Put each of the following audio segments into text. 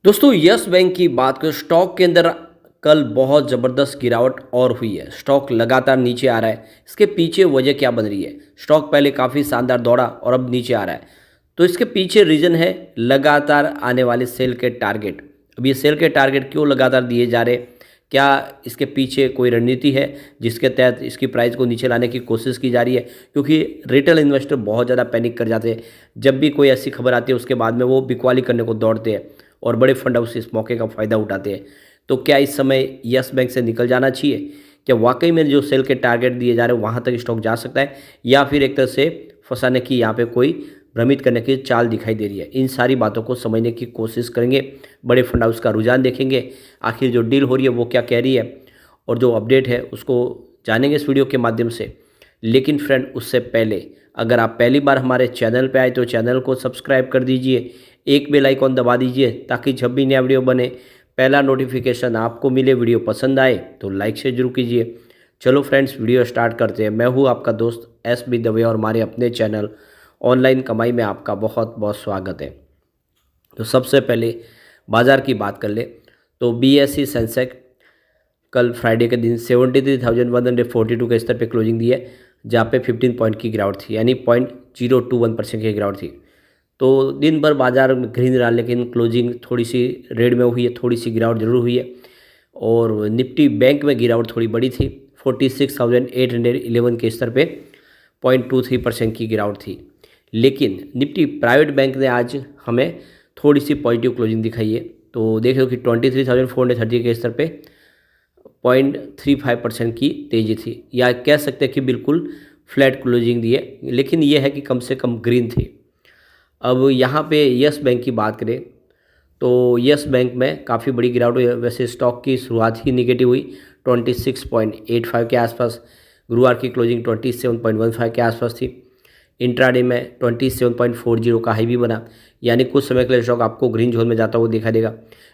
दोस्तों yes bank की बात करें स्टॉक के अंदर कल बहुत ज़बरदस्त गिरावट और हुई है। स्टॉक लगातार नीचे आ रहा है। इसके पीछे वजह क्या बन रही है? स्टॉक पहले काफ़ी शानदार दौड़ा और अब नीचे आ रहा है। तो इसके पीछे रीज़न है लगातार आने वाले सेल के टारगेट। अब ये सेल के टारगेट क्यों लगातार दिए जा रहे? क्या इसके पीछे कोई रणनीति है जिसके तहत इसकी प्राइस को नीचे लाने की कोशिश की जा रही है? क्योंकि रिटेल इन्वेस्टर बहुत ज़्यादा पैनिक कर जाते हैं जब भी कोई ऐसी खबर आती है, उसके बाद में वो बिकवाली करने को दौड़ते हैं और बड़े फंड हाउस इस मौके का फ़ायदा उठाते हैं। तो क्या इस समय यस बैंक से निकल जाना चाहिए? क्या वाकई में जो सेल के टारगेट दिए जा रहे हैं वहाँ तक स्टॉक जा सकता है, या फिर एक तरह से फंसाने की यहाँ पे कोई भ्रमित करने की चाल दिखाई दे रही है? इन सारी बातों को समझने की कोशिश करेंगे। बड़े फंड हाउस का रुझान देखेंगे, आखिर जो डील हो रही है वो क्या कह रही है, और जो अपडेट है उसको जानेंगे इस वीडियो के माध्यम से। लेकिन फ्रेंड, उससे पहले अगर आप पहली बार हमारे चैनल पे आए तो चैनल को सब्सक्राइब कर दीजिए, एक बेल आइकॉन दबा दीजिए ताकि जब भी नया वीडियो बने पहला नोटिफिकेशन आपको मिले। वीडियो पसंद आए तो लाइक से जरूर कीजिए। चलो फ्रेंड्स, वीडियो स्टार्ट करते हैं। मैं हूँ आपका दोस्त एस बी दवे और हमारे अपने चैनल ऑनलाइन कमाई में आपका बहुत बहुत स्वागत है। तो सबसे पहले बाज़ार की बात कर ले तो BSE सेंसेक्स कल फ्राइडे के दिन 73,142 के स्तर पे क्लोजिंग दी है, जहाँ पे 15 पॉइंट की गिरावट थी, यानी 0.021% की गिरावट थी। तो दिन भर बाजार में ग्रीन रहा, लेकिन क्लोजिंग थोड़ी सी रेड में हुई है, थोड़ी सी गिरावट जरूर हुई है। और निफ्टी बैंक में गिरावट थोड़ी बड़ी थी, 46,811 के स्तर पे 0.23% की गिरावट थी। लेकिन निफ्टी प्राइवेट बैंक ने आज हमें थोड़ी सी पॉजिटिव क्लोजिंग दिखाई है। तो देख लो कि 23,430 के स्तर पे 0.35% की तेज़ी थी, या कह सकते हैं कि बिल्कुल फ्लैट क्लोजिंग दी है, लेकिन यह है कि कम से कम ग्रीन थी। अब यहाँ पे यस बैंक की बात करें तो यस बैंक में काफ़ी बड़ी गिरावट हुई है। वैसे स्टॉक की शुरुआत ही निगेटिव हुई 26.85 के आसपास। गुरुवार की क्लोजिंग 27.15 के आसपास थी। इंट्राडे में 27.40 का हाई भी बना, यानी कुछ समय के लिए स्टॉक आपको ग्रीन जोन में जाता हुआ दिखाई देगा।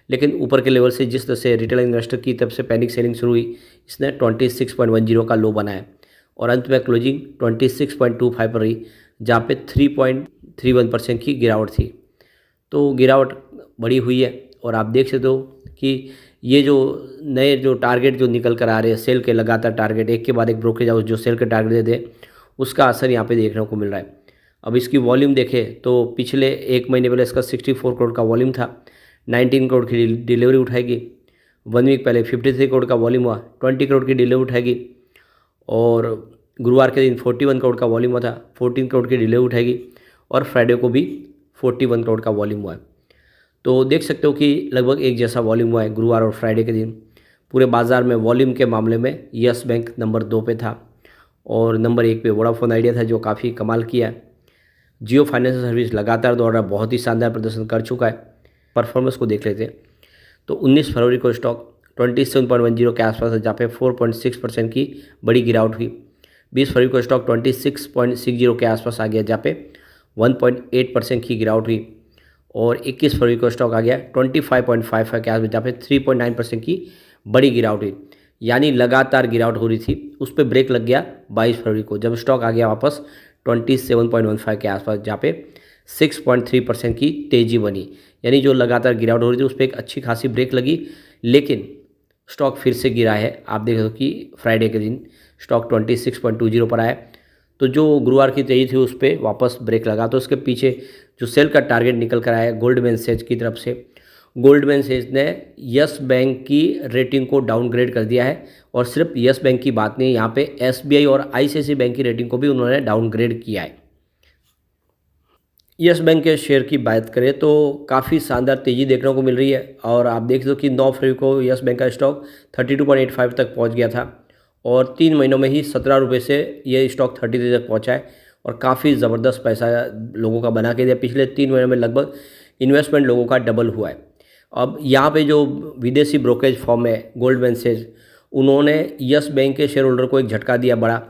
लेकिन ऊपर के लेवल से जिस तरह से रिटेल इन्वेस्टर की तरफ से पैनिक सेलिंग शुरू हुई, इसने 26.10 का लो बनाया और अंत में क्लोजिंग 26.25 पर रही, जहाँ पे 3.31% की गिरावट थी। तो गिरावट बड़ी हुई है और आप देख सकते हो कि ये जो नए जो टारगेट जो निकल कर आ रहे हैं, सेल के लगातार टारगेट, एक के बाद एक ब्रोकरेज हाउस जो सेल के टारगेट देते हैं, उसका असर यहाँ पे देखने को मिल रहा है। अब इसकी वॉल्यूम देखें तो पिछले एक महीने पहले इसका 64 करोड़ का वॉल्यूम था, 19 करोड़ की डिलीवरी उठाएगी। 1 वीक पहले 53 करोड़ का वॉल्यूम हुआ, 20 करोड़ की डिलीवरी उठाएगी। और गुरुवार के दिन 41 करोड़ का वॉल्यूम हुआ था, 14 करोड़ की डिलीवरी उठाएगी। और फ्राइडे को भी 41 करोड़ का वॉल्यूम हुआ है। तो देख सकते हो कि लगभग एक जैसा वॉल्यूम हुआ है गुरुवार और फ्राइडे के दिन। पूरे बाजार में वॉल्यूम के मामले में यस बैंक नंबर 2 पे था और नंबर 1 पे वोडाफोन आइडिया था, जो काफ़ी कमाल किया है। जियो फाइनेंशियल सर्विस लगातार दौड़ रहा, बहुत ही शानदार प्रदर्शन कर चुका है। परफॉर्मेंस को देख लेते हैं तो 19 फरवरी को स्टॉक 27.10 के आसपास है, जहाँ पे 4.6% की बड़ी गिरावट हुई। 20 फरवरी को स्टॉक 26.60 के आसपास आ गया, जहाँ पे 1.8% की गिरावट हुई। और 21 फरवरी को स्टॉक आ गया 25.55 के आसपास, जहाँ पे 3.9% की बड़ी गिरावट हुई। यानी लगातार गिरावट हो रही थी, उस पर ब्रेक लग गया 22 फरवरी को, जब स्टॉक आ गया वापस 27.15 के आसपास, जहाँ पे 6.3% की तेज़ी बनी। यानी जो लगातार गिरावट हो रही थी उस पर एक अच्छी खासी ब्रेक लगी, लेकिन स्टॉक फिर से गिरा है। आप देख रहे हो कि फ्राइडे के दिन स्टॉक 26.20 पर आया। तो जो गुरुवार की तेज़ी थी उस पर वापस ब्रेक लगा। तो उसके पीछे जो सेल का टारगेट निकल कर आया गोल्डमैन सेज की तरफ से, गोल्डमैन सेज ने यस बैंक की रेटिंग को डाउनग्रेड कर दिया है। और सिर्फ यस बैंक की बात नहीं, यहाँ पे SBI और ICICI बैंक की रेटिंग को भी उन्होंने डाउनग्रेड किया है। यस बैंक के शेयर की बात करें तो काफ़ी शानदार तेज़ी देखने को मिल रही है। और आप देख लो कि 9 फरवरी को यस बैंक का स्टॉक 32.85 तक पहुंच गया था और 3 महीनों में ही 17 रुपये से ये स्टॉक 33 तक पहुंचा है और काफ़ी ज़बरदस्त पैसा लोगों का बना के दिया। पिछले 3 महीनों में लगभग इन्वेस्टमेंट लोगों का डबल हुआ है। अब यहाँ पे जो विदेशी ब्रोकरेज फर्म है गोल्डमैन सेज, उन्होंने यस बैंक के शेयर होल्डर को एक झटका दिया बड़ा,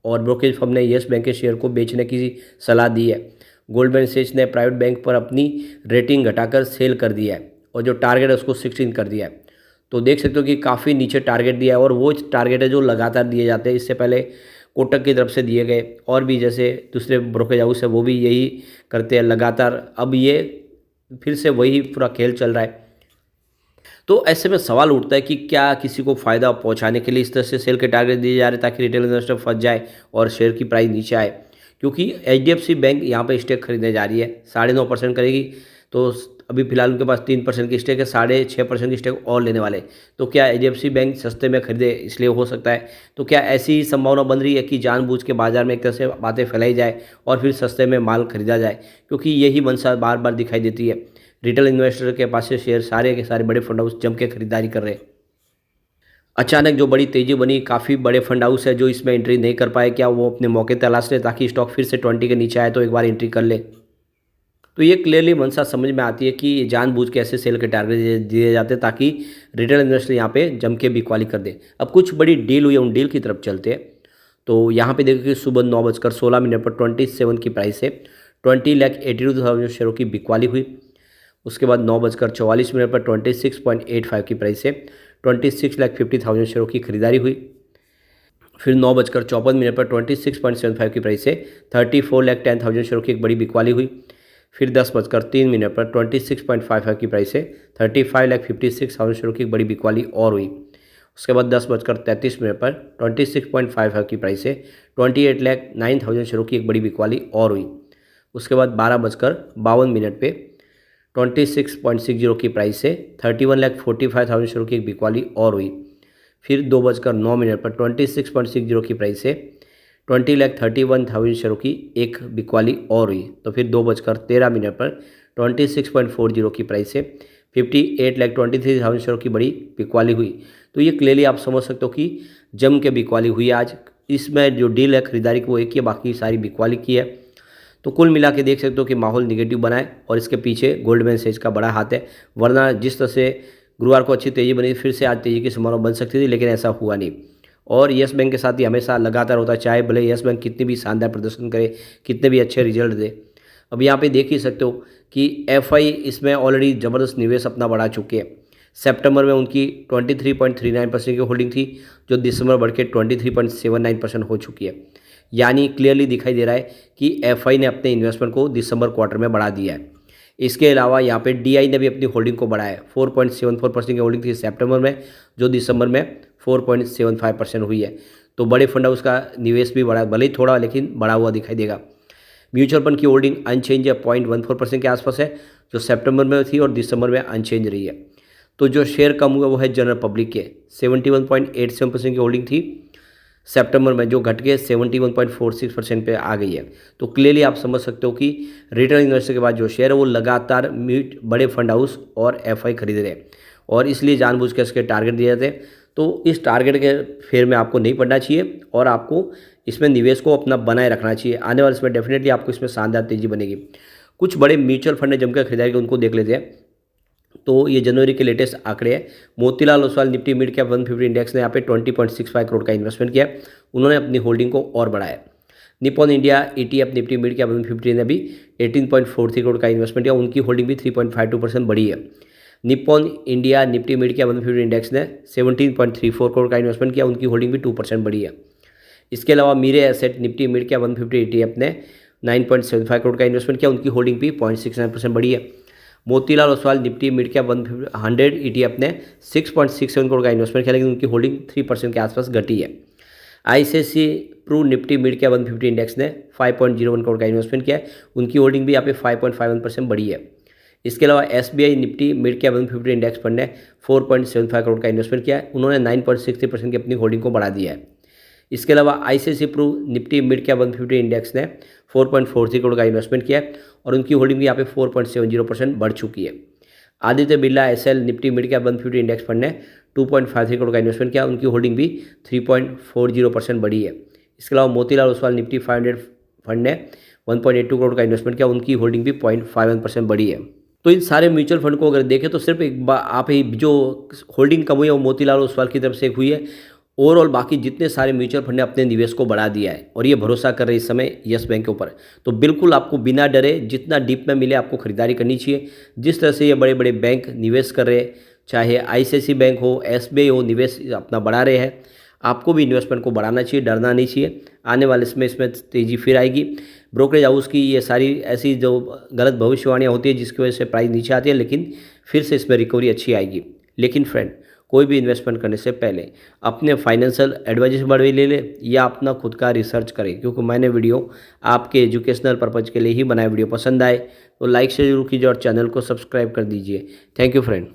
और ब्रोकरेज फर्म ने यस बैंक के शेयर को बेचने की सलाह दी है। गोल्डमैन सेज ने प्राइवेट बैंक पर अपनी रेटिंग घटाकर सेल कर दिया है और जो टारगेट है उसको 16 कर दिया है। तो देख सकते हो कि काफ़ी नीचे टारगेट दिया है, और वो टारगेट है जो लगातार दिए जाते हैं। इससे पहले कोटक की तरफ से दिए गए, और भी जैसे दूसरे ब्रोकरेज हाउस है वो भी यही करते हैं लगातार। अब ये फिर से वही पूरा खेल चल रहा है। तो ऐसे में सवाल उठता है कि क्या किसी को फ़ायदा पहुंचाने के लिए इस तरह से सेल के टारगेट दिए जा रहे हैं ताकि रिटेल इन्वेस्टर फंस जाए और शेयर की प्राइस नीचे आए। क्योंकि एचडीएफसी बैंक यहाँ पे स्टेक खरीदने जा रही है, 9.5% करेगी। तो अभी फिलहाल उनके पास 3% की स्टेक है, 6.5% की स्टेक और लेने वाले। तो क्या एचडीएफसी बैंक सस्ते में खरीदे, इसलिए हो सकता है। तो क्या ऐसी संभावना बन रही है कि जानबूझ के बाजार में एक तरह से बातें फैलाई जाए और फिर सस्ते में माल खरीदा जाए, क्योंकि यही मंशा बार बार दिखाई देती है। रिटेल इन्वेस्टर के पास से शेयर सारे के सारे बड़े फंड हाउस जम के खरीदारी कर रहे हैं। अचानक जो बड़ी तेज़ी बनी, काफ़ी बड़े फंड हाउस है जो इसमें एंट्री नहीं कर पाए, क्या वो अपने मौके तलाश ले ताकि स्टॉक फिर से 20 के नीचे आए तो एक बार एंट्री कर ले। तो ये क्लियरली मंशा समझ में आती है कि जानबूझ के ऐसे सेल के टारगेट दिए जाते हैं ताकि रिटेल इन्वेस्टर यहाँ पे जम के बिकवाली कर दे। अब कुछ बड़ी डील हुई है, उन डील की तरफ चलते हैं। तो यहाँ पे देखिए सुबह 9:16 पर 27 की प्राइस से 20,82,000 शेयरों की बिकवाली हुई। उसके बाद 9:44 पर 26.85 की प्राइस से 26,50,000 शेयरों की खरीदारी हुई। फिर 9:54 पर 26.75 की प्राइस से 34,10,000 शेयरों की एक बड़ी बिकवाली हुई। फिर 10:03 पर 26.55 की प्राइस से 35,56,000 शेयरों की एक बड़ी बिकवाली और हुई। उसके बाद 10:33 पर 26.55 की प्राइस से 28,09,000 शेयरों की एक बड़ी बिकवाली और हुई। उसके बाद 12:52 पे 26.60 की प्राइस से 31,45,000 शेयरों की एक बिकवाली और हुई। फिर 2:09 पर 26.60 की प्राइस से 20,31,000 शेयरों की एक बिकवाली और हुई। तो फिर 2:13 पर 26.40 की प्राइस से 58,23,000 शेयरों की बड़ी बिकवाली हुई। तो ये क्लियरली आप समझ सकते हो कि जम के बिकवाली हुई आज। इसमें जो डील है खरीदारी की वो एक ही है, बाकी सारी बिकवाली की है। तो कुल मिला के देख सकते हो कि माहौल निगेटिव बना है और इसके पीछे गोल्डमैन सैच्स का बड़ा हाथ है। वरना जिस तरह से गुरुवार को अच्छी तेज़ी बनी, फिर से आज तेज़ी की संभावना बन सकती थी, लेकिन ऐसा हुआ नहीं। और येस बैंक के साथ ही हमेशा लगातार होता है, चाहे भले येस बैंक कितनी भी शानदार प्रदर्शन करे, कितने भी अच्छे रिजल्ट दे। अब यहाँ पे देख ही सकते हो कि एफआई इसमें ऑलरेडी ज़बरदस्त निवेश अपना बढ़ा चुके हैं। सितंबर में उनकी 23.39% की होल्डिंग थी, जो दिसंबर बढ़ के 23.79% हो चुकी है। यानी क्लियरली दिखाई दे रहा है कि एफआई ने अपने इन्वेस्टमेंट को दिसंबर क्वार्टर में बढ़ा दिया है। इसके अलावा यहाँ पे डीआई ने भी अपनी होल्डिंग को बढ़ाया है। 4.74% की होल्डिंग थी सितंबर में, जो दिसंबर में 4.75% हुई है। तो बड़े फंड हाउस का निवेश भी बढ़ा, भले ही थोड़ा लेकिन बढ़ा हुआ दिखाई देगा। म्यूचुअल फंड की होल्डिंग अनचेंज है, 0.14% के आसपास है, जो सितंबर में थी और दिसंबर में अनचेंज रही है। तो जो शेयर कम हुआ वो है जनरल पब्लिक के, 71.87% की होल्डिंग थी सितंबर में, जो घट के 71.46% पे आ गई है। तो क्लियरली आप समझ सकते हो कि रिटेल इन्वेस्टर के बाद जो शेयर है वो लगातार बड़े फंड हाउस और एफआई खरीद रहे हैं और इसलिए जानबूझ के इसके टारगेट दिए जाते हैं। तो इस टारगेट के फेर में आपको नहीं पड़ना चाहिए और आपको इसमें निवेश को अपना बनाए रखना चाहिए। आने वाले समय डेफिनेटली आपको इसमें शानदार तेजी बनेगी। कुछ बड़े म्यूचुअल फंड ने जमकर खरीदारी की, उनको देख लेते हैं। तो ये जनवरी के लेटेस्ट आंकड़े हैं। Motilal Oswal Nifty mid cap 150 index ने यहाँ पे 20.65 करोड़ का इन्वेस्टमेंट किया। उन्होंने अपनी होल्डिंग को और बढ़ाया। Nippon India ETF Nifty mid cap 150 ने भी 18.43 करोड़ का इन्वेस्टमेंट किया, उनकी होल्डिंग भी 3.52% बढ़ी है। Nippon India Nifty mid cap 150 index ने 17.34 करोड़ का इन्वेस्टमेंट किया, उनकी होल्डिंग भी 2% बढ़ी है। इसके अलावा Mirae Asset Nifty mid cap 150 ETF ने 9.75 करोड़ का इन्वेस्टमेंट किया, उनकी होल्डिंग भी 0.69% बढ़ी है। Motilal Oswal Nifty mid cap 100 ETF ने 6.67 करोड़ का इन्वेस्टमेंट किया, लेकिन उनकी होल्डिंग 3% के आसपास घटी है। ICICI Pru Nifty mid cap 150 index ने 5.01 करोड़ का इन्वेस्टमेंट किया है, उनकी होल्डिंग भी यहाँ पे 5.51% बढ़ी है। इसके अलावा SBI Nifty mid cap 150 index fund ने 4.75 करोड़ का इन्वेस्टमेंट किया है, उन्होंने 9.63% की अपनी होल्डिंग को बढ़ा दिया है। इसके अलावा ICICI Pru Nifty mid cap 150 index ने 4.43 करोड़ का इन्वेस्टमेंट किया है और उनकी होल्डिंग भी यहाँ पे 4.70% बढ़ चुकी है। Aditya Birla SL Nifty mid cap 150 index fund ने 2.53 करोड़ का इन्वेस्टमेंट किया, उनकी होल्डिंग भी 3.40% बढ़ी है। इसके अलावा मोतीलाल ओसवाल निफ्टी 500 फंड ने 1.82 करोड़ का इन्वेस्टमेंट किया, उनकी होल्डिंग भी 0.51% बढ़ी है। तो इन सारे म्यूचुअल फंड को अगर देखें तो सिर्फ एक बार आप ही जो होल्डिंग कम हुई है वो मोतीलाल ओसवाल की तरफ से हुई है। ओवरऑल बाकी जितने सारे म्यूचुअल फंड ने अपने निवेश को बढ़ा दिया है और ये भरोसा कर रहे इस समय येस बैंक के ऊपर। तो बिल्कुल आपको बिना डरे जितना डीप में मिले आपको खरीदारी करनी चाहिए। जिस तरह से ये बड़े बड़े बैंक निवेश कर रहे हैं, चाहे ICICI बैंक हो, SBI हो, निवेश अपना बढ़ा रहे हैं, आपको भी इन्वेस्टमेंट को बढ़ाना चाहिए, डरना नहीं चाहिए। आने वाले समय इसमें तेज़ी फिर आएगी। ब्रोकरेज हाउस की ये सारी ऐसी जो गलत भविष्यवाणियाँ होती है जिसकी वजह से प्राइस नीचे आती है, लेकिन फिर से इसमें रिकवरी अच्छी आएगी। लेकिन फ्रेंड, कोई भी इन्वेस्टमेंट करने से पहले अपने फाइनेंशियल एडवाइजर से ले ले या अपना खुद का रिसर्च करें, क्योंकि मैंने वीडियो आपके एजुकेशनल पर्पज़ के लिए ही बनाया। वीडियो पसंद आए तो लाइक से जरूर कीजिए और चैनल को सब्सक्राइब कर दीजिए। Thank you friend.